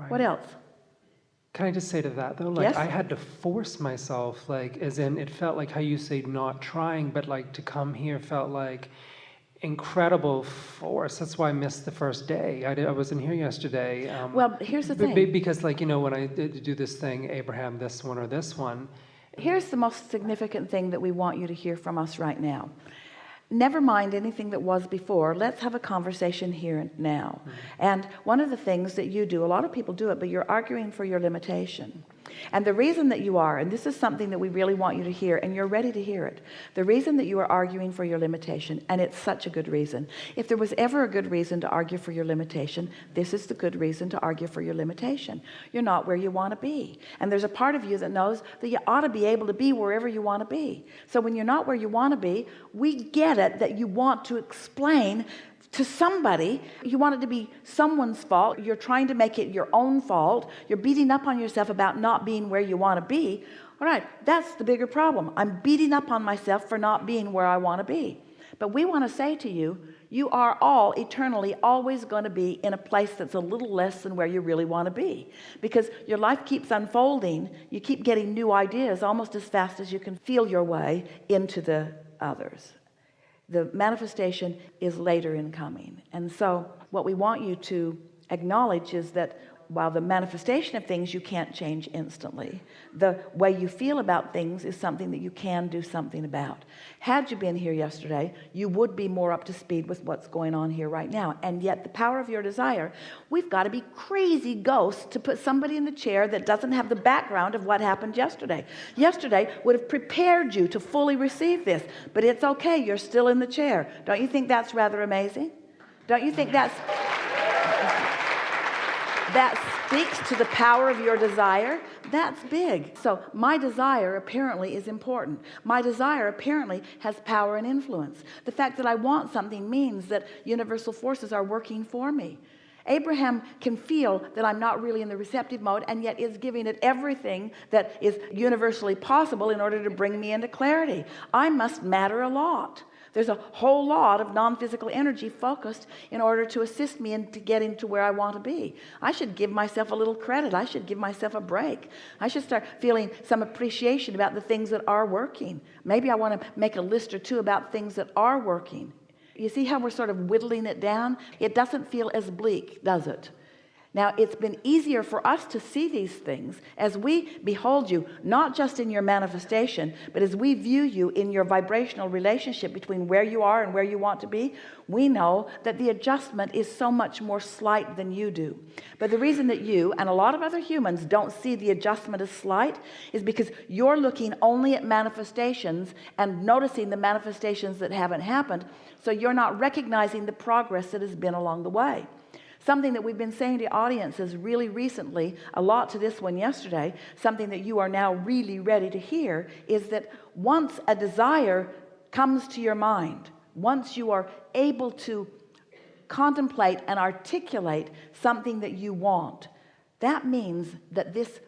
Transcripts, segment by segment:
What else? Can I just say to that though, like Yes? I had to force myself, like as in it felt like how you say not trying, but like to come here felt like incredible force. That's why I missed the first day. I wasn't here yesterday. Well, here's the thing. Because like, when I did do this thing, Abraham, this one or this one. Here's the most significant thing that we want you to hear from us right now. Never mind anything that was before. Let's have a conversation here and now. And one of the things that you do, a lot of people do it, but you're arguing for your limitation. And the reason that you are, and this is something that we really want you to hear, and you're ready to hear it, the reason that you are arguing for your limitation, and it's such a good reason. If there was ever a good reason to argue for your limitation, this is the good reason to argue for your limitation. You're not where you want to be, and there's a part of you that knows that you ought to be able to be wherever you want to be. So when you're not where you want to be, we get it that you want to explain to somebody, you want it to be someone's fault, you're trying to make it your own fault, you're beating up on yourself about not being where you want to be. All right, that's the bigger problem. I'm beating up on myself for not being where I want to be. But we want to say to you, you are all eternally always going to be in a place that's a little less than where you really want to be, because your life keeps unfolding. You keep getting new ideas almost as fast as you can feel your way into the others. The manifestation is later in coming. And so what we want you to acknowledge is that while the manifestation of things you can't change instantly, the way you feel about things is something that you can do something about. Had you been here yesterday, you would be more up to speed with what's going on here right now. And yet the power of your desire, we've got to be crazy ghosts to put somebody in the chair that doesn't have the background of what happened yesterday. Yesterday would have prepared you to fully receive this, but it's okay, you're still in the chair. Don't you think that's rather amazing? Don't you think that speaks to the power of your desire? That's big. So my desire apparently is important. My desire apparently has power and influence. The fact that I want something means that universal forces are working for me. Abraham can feel that I'm not really in the receptive mode, and yet is giving it everything that is universally possible in order to bring me into clarity. I must matter a lot. There's a whole lot of non-physical energy focused in order to assist me into getting to where I want to be. I should give myself a little credit. I should give myself a break. I should start feeling some appreciation about the things that are working. Maybe I want to make a list or two about things that are working. You see how we're sort of whittling it down? It doesn't feel as bleak, does it? Now, it's been easier for us to see these things as we behold you, not just in your manifestation, but as we view you in your vibrational relationship between where you are and where you want to be. We know that the adjustment is so much more slight than you do. But the reason that you and a lot of other humans don't see the adjustment as slight is because you're looking only at manifestations and noticing the manifestations that haven't happened. So you're not recognizing the progress that has been along the way. Something that we've been saying to audiences really recently, a lot to this one yesterday, something that you are now really ready to hear, is that once a desire comes to your mind, once you are able to contemplate and articulate something that you want, that means that this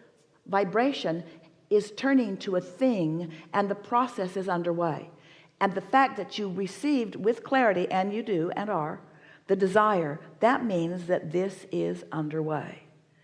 vibration is turning to a thing and the process is underway. And the fact that you received with clarity, and you do and are, the desire, that means that this is underway.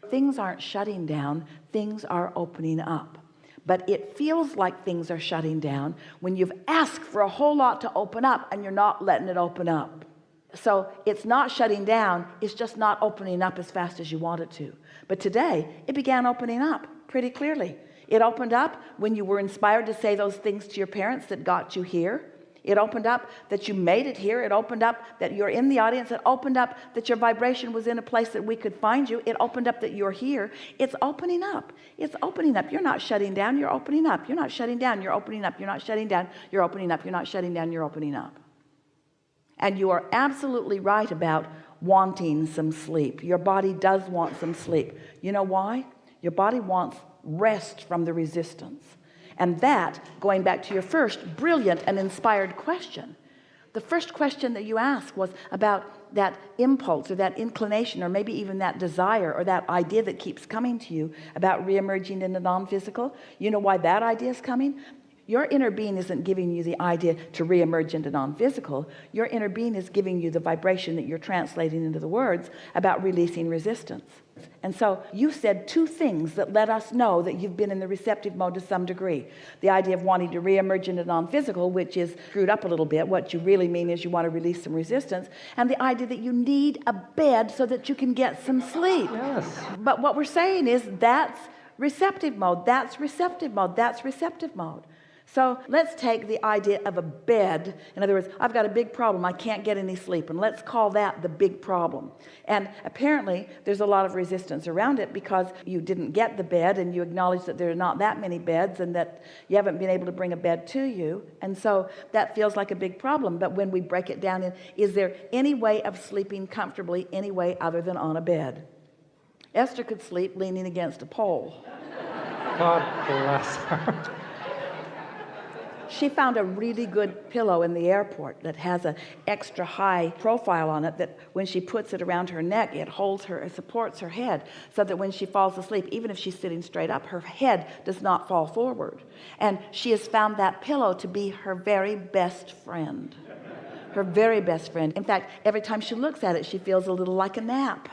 Things aren't shutting down, things are opening up. But it feels like things are shutting down when you've asked for a whole lot to open up and you're not letting it open up. So it's not shutting down, it's just not opening up as fast as you want it to. But today, it began opening up pretty clearly. It opened up when you were inspired to say those things to your parents that got you here. It opened up that you made it here. It opened up that you're in the audience. It opened up that your vibration was in a place that we could find you. It opened up that you're here. It's opening up. It's opening up. You're not shutting down. You're opening up. You're not shutting down. You're opening up. You're not shutting down. You're opening up. You're not shutting down. You're opening up. And you are absolutely right about wanting some sleep. Your body does want some sleep. You know why? Your body wants rest from the resistance. And that, going back to your first brilliant and inspired question, the first question that you asked was about that impulse or that inclination or maybe even that desire or that idea that keeps coming to you about reemerging in the non-physical. You know why that idea is coming? Your inner being isn't giving you the idea to reemerge into non-physical. Your inner being is giving you the vibration that you're translating into the words about releasing resistance. And so you said two things that let us know that you've been in the receptive mode to some degree. The idea of wanting to reemerge into non-physical, which is screwed up a little bit. What you really mean is you want to release some resistance. And the idea that you need a bed so that you can get some sleep. Yes. But what we're saying is that's receptive mode. That's receptive mode. That's receptive mode. So let's take the idea of a bed. In other words, I've got a big problem. I can't get any sleep. And let's call that the big problem. And apparently there's a lot of resistance around it because you didn't get the bed and you acknowledge that there are not that many beds and that you haven't been able to bring a bed to you. And so that feels like a big problem. But when we break it down, is there any way of sleeping comfortably any way other than on a bed? Esther could sleep leaning against a pole. God bless her. She found a really good pillow in the airport that has an extra high profile on it that when she puts it around her neck, it holds her, it supports her head so that when she falls asleep, even if she's sitting straight up, her head does not fall forward. And she has found that pillow to be her very best friend. Her very best friend. In fact, every time she looks at it, she feels a little like a nap.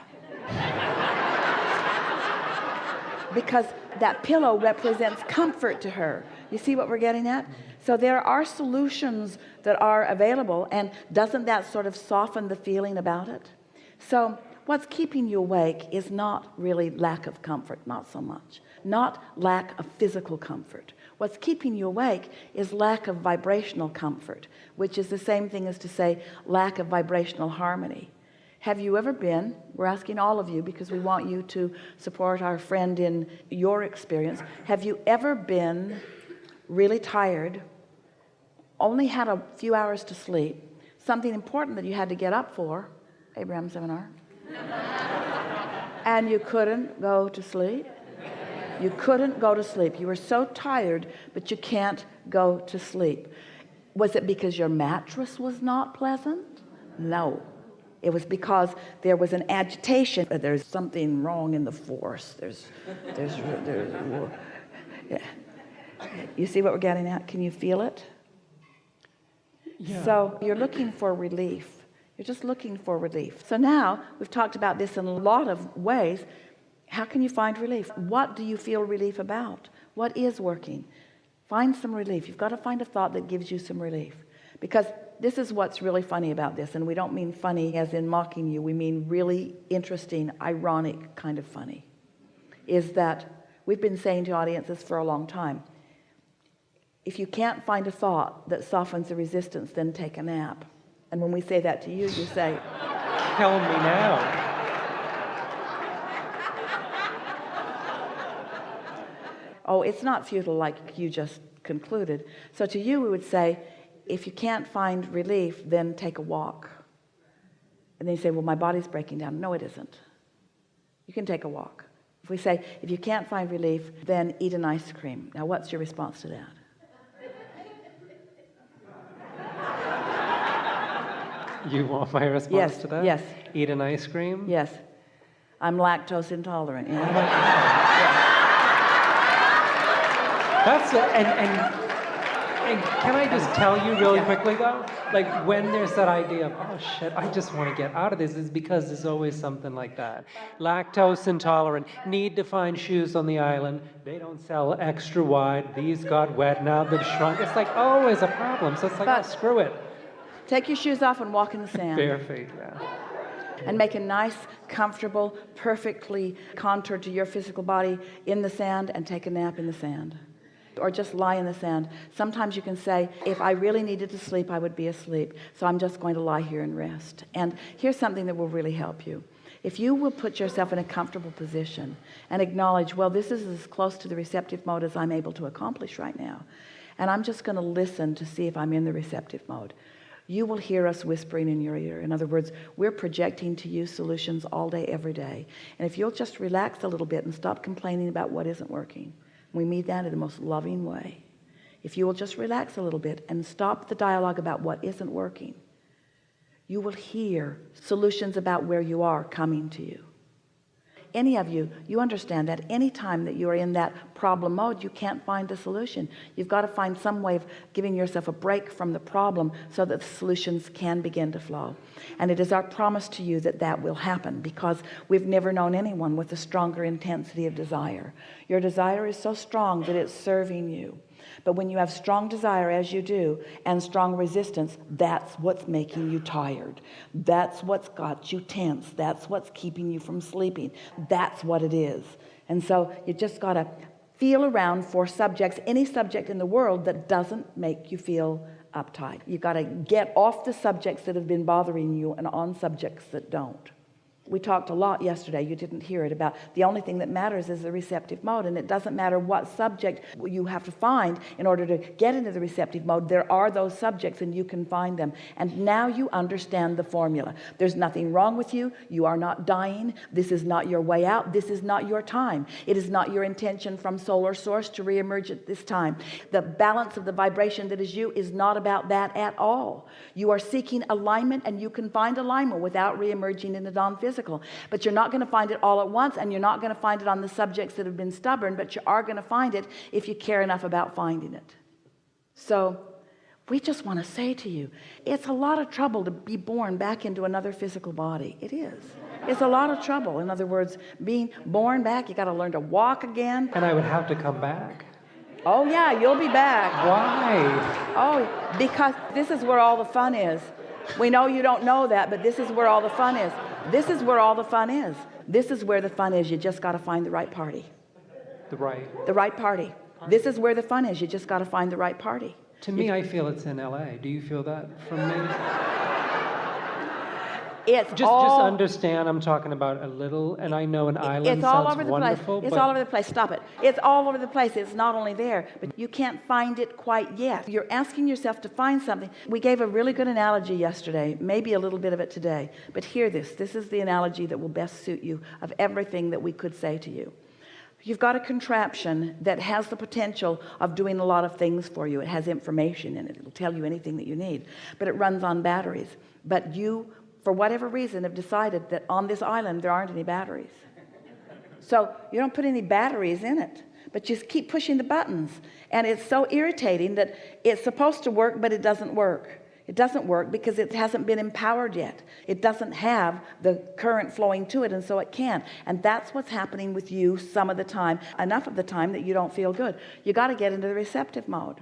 Because that pillow represents comfort to her. You see what we're getting at? So there are solutions that are available, and doesn't that sort of soften the feeling about it? So what's keeping you awake is not really lack of comfort, not so much. Not lack of physical comfort. What's keeping you awake is lack of vibrational comfort, which is the same thing as to say lack of vibrational harmony. Have you ever been, we're asking all of you because we want you to support our friend in your experience. Have you ever been really tired, only had a few hours to sleep, something important that you had to get up for, Abraham seminar, and you couldn't go to sleep? You couldn't go to sleep. You were so tired, but you can't go to sleep. Was it because your mattress was not pleasant? No. It was because there was an agitation. There's something wrong in the force. There's yeah. You see what we're getting at? Can you feel it? Yeah. So you're looking for relief. You're just looking for relief. So now we've talked about this in a lot of ways. How can you find relief? What do you feel relief about? What is working? Find some relief. You've got to find a thought that gives you some relief. Because this is what's really funny about this. And we don't mean funny as in mocking you. We mean really interesting, ironic kind of funny. Is that we've been saying to audiences for a long time, if you can't find a thought that softens the resistance, then take a nap. And when we say that to you, you say, Kill me now. oh, it's not futile like you just concluded. So to you, we would say, if you can't find relief, then take a walk. And then you say, well, my body's breaking down. No, it isn't. You can take a walk. If we say, if you can't find relief, then eat an ice cream. Now, what's your response to that? You want my response to that? Yes. Eat an ice cream? Yes. I'm lactose intolerant. Yeah. That's it. And can I just tell you really quickly though, like when there's that idea of, oh shit, I just want to get out of this, is because there's always something like that. Lactose intolerant, need to find shoes on the island. They don't sell extra wide. These got wet, now they've shrunk. It's like always a problem. So it's like, oh, screw it. Take your shoes off and walk in the sand. Bare feet, yeah. And make a nice, comfortable, perfectly contoured to your physical body in the sand and take a nap in the sand. Or just lie in the sand. Sometimes you can say, if I really needed to sleep, I would be asleep. So I'm just going to lie here and rest. And here's something that will really help you. If you will put yourself in a comfortable position and acknowledge, well, this is as close to the receptive mode as I'm able to accomplish right now. And I'm just going to listen to see if I'm in the receptive mode. You will hear us whispering in your ear. In other words, we're projecting to you solutions all day, every day. And if you'll just relax a little bit and stop complaining about what isn't working, we mean that in the most loving way. If you will just relax a little bit and stop the dialogue about what isn't working, you will hear solutions about where you are coming to you. any of you, you understand that any time that you are in that problem mode, you can't find a solution. You've got to find some way of giving yourself a break from the problem so that the solutions can begin to flow. And it is our promise to you that that will happen, because we've never known anyone with a stronger intensity of desire. Your desire is so strong that it's serving you. But when you have strong desire, as you do, and strong resistance, that's what's making you tired. That's what's got you tense. That's what's keeping you from sleeping. That's what it is. And so you just got to feel around for subjects, any subject in the world that doesn't make you feel uptight. You got to get off the subjects that have been bothering you and on subjects that don't. We talked a lot yesterday, you didn't hear it, about the only thing that matters is the receptive mode. And it doesn't matter what subject you have to find in order to get into the receptive mode. There are those subjects and you can find them. And now you understand the formula. There's nothing wrong with you. You are not dying. This is not your way out. This is not your time. It is not your intention from solar source to reemerge at this time. The balance of the vibration that is you is not about that at all. You are seeking alignment, and you can find alignment without reemerging in the non-physical. But you're not going to find it all at once, and you're not going to find it on the subjects that have been stubborn, but you are going to find it if you care enough about finding it. So we just want to say to you, it's a lot of trouble to be born back into another physical body. It is. It's a lot of trouble. In other words, being born back, you got to learn to walk again. And I would have to come back. Oh yeah, you'll be back. Why? Oh, because this is where all the fun is. We know you don't know that, but this is where all the fun is. This is where all the fun is. This is where the fun is. You just got to find the right party. The right party. This is where the fun is. You just got to find the right party. To me, I feel it's in LA. Do you feel that from me? It's just understand I'm talking about a little, and I know an island it's all sounds over the wonderful. place. It's all over the place. Stop it. It's all over the place. It's not only there, but you can't find it quite yet. You're asking yourself to find something. We gave a really good analogy yesterday, maybe a little bit of it today, but hear this. This is the analogy that will best suit you of everything that we could say to you. You've got a contraption that has the potential of doing a lot of things for you. It has information in it. It'll tell you anything that you need, but it runs on batteries. But you, for whatever reason, have decided that on this island there aren't any batteries. So you don't put any batteries in it, but you keep pushing the buttons. And it's so irritating that it's supposed to work, but it doesn't work. It doesn't work because it hasn't been empowered yet. It doesn't have the current flowing to it, and so it can't. And that's what's happening with you some of the time, enough of the time that you don't feel good. You got to get into the receptive mode.